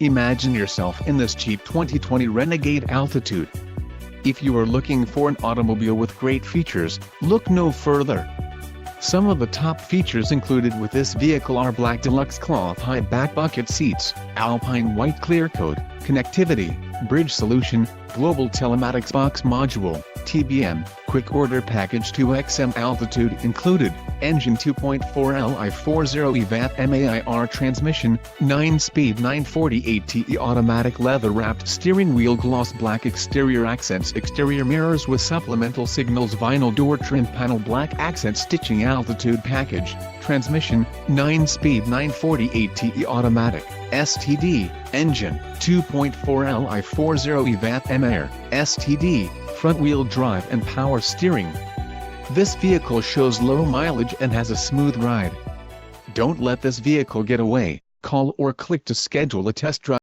Imagine yourself in this cheap 2020 Renegade Altitude. If you are looking for an automobile with great features, look no further. Some of the top features included with this vehicle are black deluxe cloth high back bucket seats, alpine white clear coat, connectivity, bridge solution, global telematics box module, TBM, quick order package 2XM altitude included, engine 2.4 Li 40 VAT MAIR transmission, 9-speed 940 automatic leather-wrapped steering wheel gloss black exterior accents exterior mirrors with supplemental signals vinyl door trim panel black accent stitching altitude package, transmission, 9-speed 940 automatic, STD, engine, 2.4 Li 40 VAT MAIR, STD, front-wheel drive and power steering. This vehicle shows low mileage and has a smooth ride. Don't let this vehicle get away. Call or click to schedule a test drive.